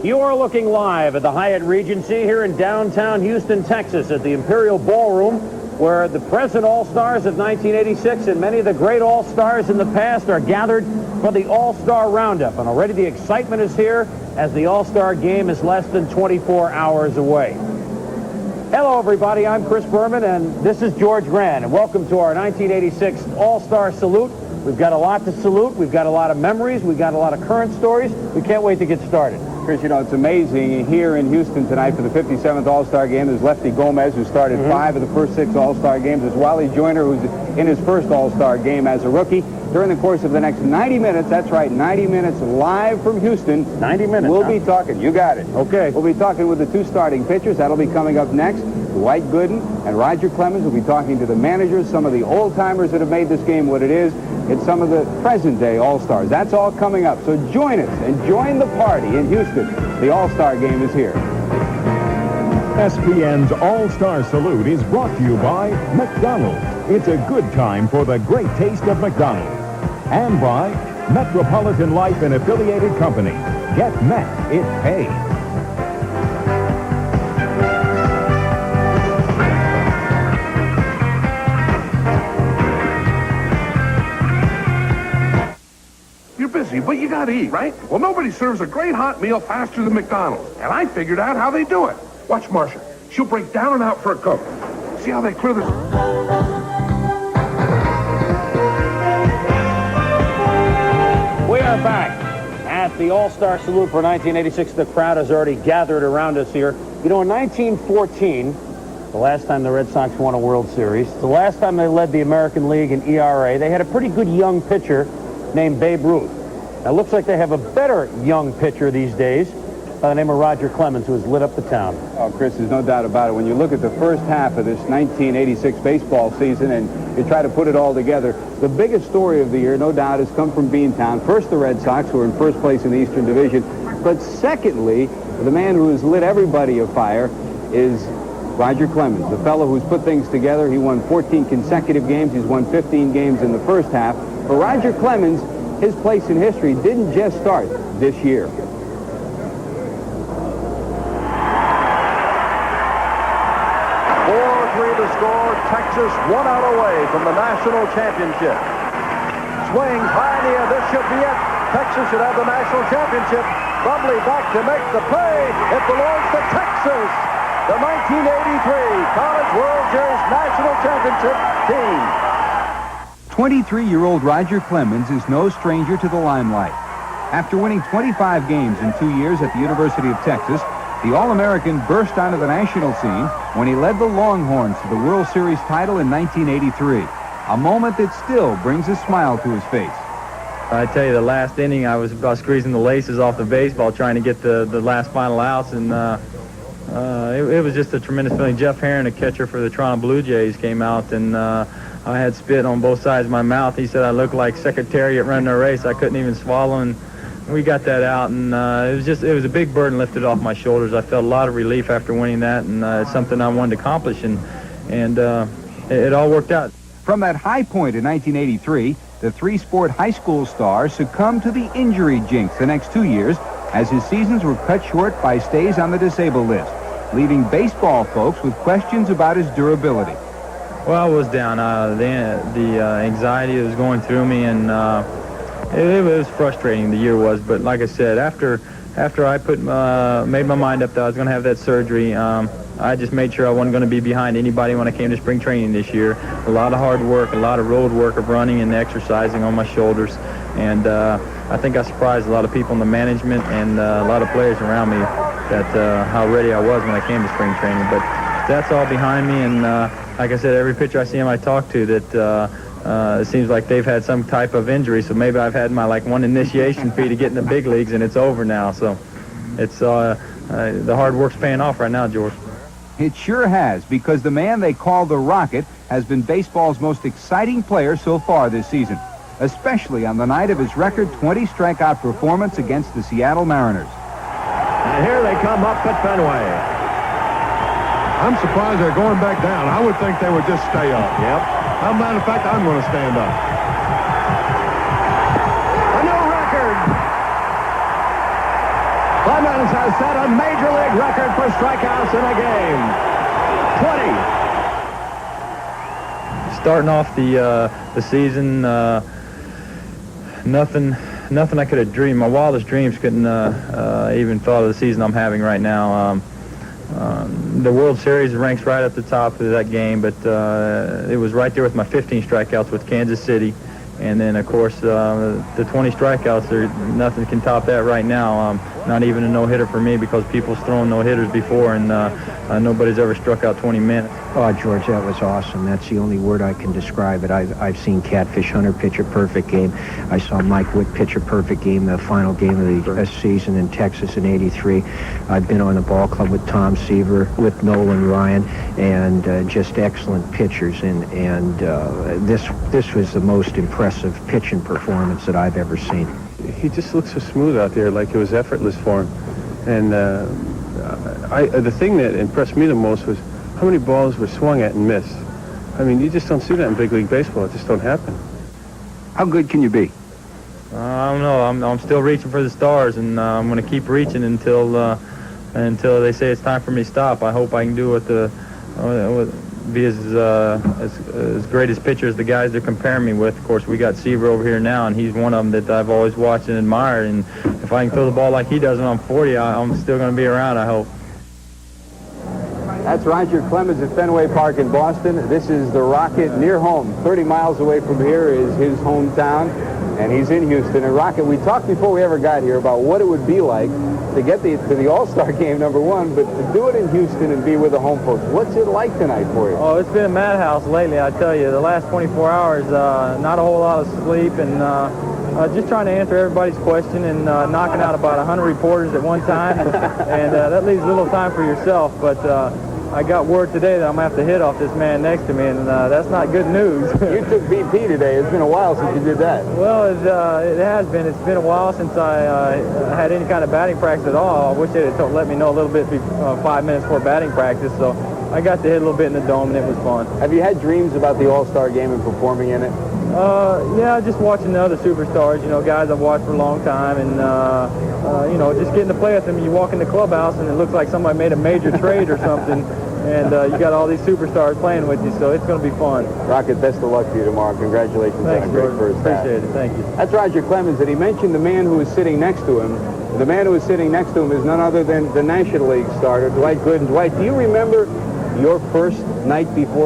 You are looking live at the Hyatt Regency here in downtown Houston, Texas, at the Imperial Ballroom, where the present All-Stars of 1986 and many of the great All-Stars in the past are gathered for the All-Star Roundup. And already the excitement is here as the All-Star game is less than 24 hours away. Hello, everybody. I'm Chris Berman, and this is George Grant. And welcome to our 1986 All-Star Salute. We've got a lot to salute. We've got a lot of memories. We've got a lot of current stories. We can't wait to get started. Chris, you know, it's amazing. Here in Houston tonight for the 57th All-Star Game, there's Lefty Gomez, who started 5 of the first 6 All-Star games. There's Wally Joyner, who's in his first All-Star game as a rookie. During the course of the next 90 minutes, that's right, 90 minutes live from Houston. 90 minutes, We'll be talking. You got it. Okay. We'll be talking with the 2 starting pitchers. That'll be coming up next. Dwight Gooden and Roger Clemens will be talking to the managers, some of the old-timers that have made this game what it is. It's some of the present-day All-Stars. That's all coming up. So join us and join the party in Houston. The All-Star Game is here. SPN's All-Star Salute is brought to you by McDonald's. It's a good time for the great taste of McDonald's. And by Metropolitan Life and Affiliated Company. Get Met, it pays. But you gotta eat, right? Well, nobody serves a great hot meal faster than McDonald's, and I figured out how they do it. Watch Marcia. She'll break down and out for a Coke. See how they clear this... We are back at the All-Star Salute for 1986. The crowd has already gathered around us here. You know, in 1914, the last time the Red Sox won a World Series, the last time they led the American League in ERA, they had a pretty good young pitcher named Babe Ruth. Now, it looks like they have a better young pitcher these days by the name of Roger Clemens, who has lit up the town. Oh, Chris, there's no doubt about it. When you look at the first half of this 1986 baseball season and you try to put it all together, the biggest story of the year, no doubt, has come from Beantown. First, the Red Sox, who are in first place in the Eastern Division. But secondly, the man who has lit everybody afire is Roger Clemens, the fellow who's put things together. He won 14 consecutive games. He's won 15 games in the first half. For Roger Clemens, his place in history didn't just start this year. 4-3 to score. Texas 1 out away from the national championship. Swings high in the air. This should be it. Texas should have the national championship. Bubbly back to make the play. It belongs to Texas. The 1983 College World Series national championship team. 23-year-old Roger Clemens is no stranger to the limelight. After winning 25 games in 2 years at the University of Texas, the All-American burst onto the national scene when he led the Longhorns to the World Series title in 1983, a moment that still brings a smile to his face. I tell you, the last inning, I was about squeezing the laces off the baseball trying to get the last final outs, and it was just a tremendous feeling. Jeff Herron, a catcher for the Toronto Blue Jays, came out, and I had spit on both sides of my mouth. He said I looked like Secretariat running a race. I couldn't even swallow, and we got that out, and it was a big burden lifted off my shoulders. I felt a lot of relief after winning that, and it's something I wanted to accomplish, and it all worked out. From that high point in 1983, the 3-sport high school star succumbed to the injury jinx the next 2 years as his seasons were cut short by stays on the disabled list, leaving baseball folks with questions about his durability. Well, I was down. The anxiety was going through me, and it was frustrating, the year was. But like I said, after I made my mind up that I was going to have that surgery, I just made sure I wasn't going to be behind anybody when I came to spring training this year. A lot of hard work, a lot of road work of running and exercising on my shoulders. And I think I surprised a lot of people in the management and a lot of players around me that how ready I was when I came to spring training. But that's all behind me, and like I said, every pitcher I see him I talk to that it seems like they've had some type of injury, so maybe I've had my one initiation fee to get in the big leagues, and it's over now. So it's the hard work's paying off right now, George. It sure has, because the man they call the Rocket has been baseball's most exciting player so far this season, especially on the night of his record 20 strikeout performance against the Seattle Mariners. And here they come up at Fenway. I'm surprised they're going back down. I would think they would just stay up. Yep. As a matter of fact, I'm going to stand up. A new record. Clemens has set a major league record for strikeouts in a game. 20. Starting off the season, nothing I could have dreamed. My wildest dreams couldn't even thought of the season I'm having right now. The World Series ranks right at the top of that game, but it was right there with my 15 strikeouts with Kansas City. And then, of course, the 20 strikeouts, nothing can top that right now. Not even a no-hitter for me because people's thrown no-hitters before, and nobody's ever struck out 20 minutes. Oh, George, that was awesome. That's the only word I can describe it. I've seen Catfish Hunter pitch a perfect game. I saw Mike Witt pitch a perfect game, the final game of the season in Texas in '83. I've been on the ball club with Tom Seaver, with Nolan Ryan, and just excellent pitchers. And this was the most impressive pitching performance that I've ever seen. He just looks so smooth out there, like it was effortless for him. And the thing that impressed me the most was how many balls were swung at and missed. I mean, you just don't see that in big league baseball. It just don't happen. How good can you be? I don't know. I'm still reaching for the stars, and I'm going to keep reaching until they say it's time for me to stop. I hope I can do be as great as pitcher as the guys they're comparing me with. Of course, we got Seaver over here now, and he's one of them that I've always watched and admired. And if I can throw the ball like he does when I'm 40, I'm still going to be around, I hope. That's Roger Clemens at Fenway Park in Boston. This is the Rocket near home. 30 miles away from here is his hometown, and he's in Houston. And Rocket, we talked before we ever got here about what it would be like to get to the All-Star game, number one, but to do it in Houston and be with the home folks. What's it like tonight for you? Oh, it's been a madhouse lately, I tell you. The last 24 hours, not a whole lot of sleep, and just trying to answer everybody's question and knocking out about 100 reporters at one time, and that leaves little time for yourself. But I got word today that I'm going to have to hit off this man next to me, and that's not good news. You took BP today. It's been a while since you did that. Well, it has been. It's been a while since I had any kind of batting practice at all. I wish they'd have let me know a little bit 5 minutes before batting practice, so I got to hit a little bit in the dome, and it was fun. Have you had dreams about the All-Star game and performing in it? Yeah, just watching the other superstars, guys I've watched for a long time, and, just getting to play with them. You walk in the clubhouse, and it looks like somebody made a major trade or something, and you got all these superstars playing with you, so it's going to be fun. Rocket, best of luck to you tomorrow. Congratulations on a great first half. Appreciate it. Thank you. That's Roger Clemens, and he mentioned the man who was sitting next to him. The man who was sitting next to him is none other than the National League starter, Dwight Gooden. Dwight, do you remember your first night before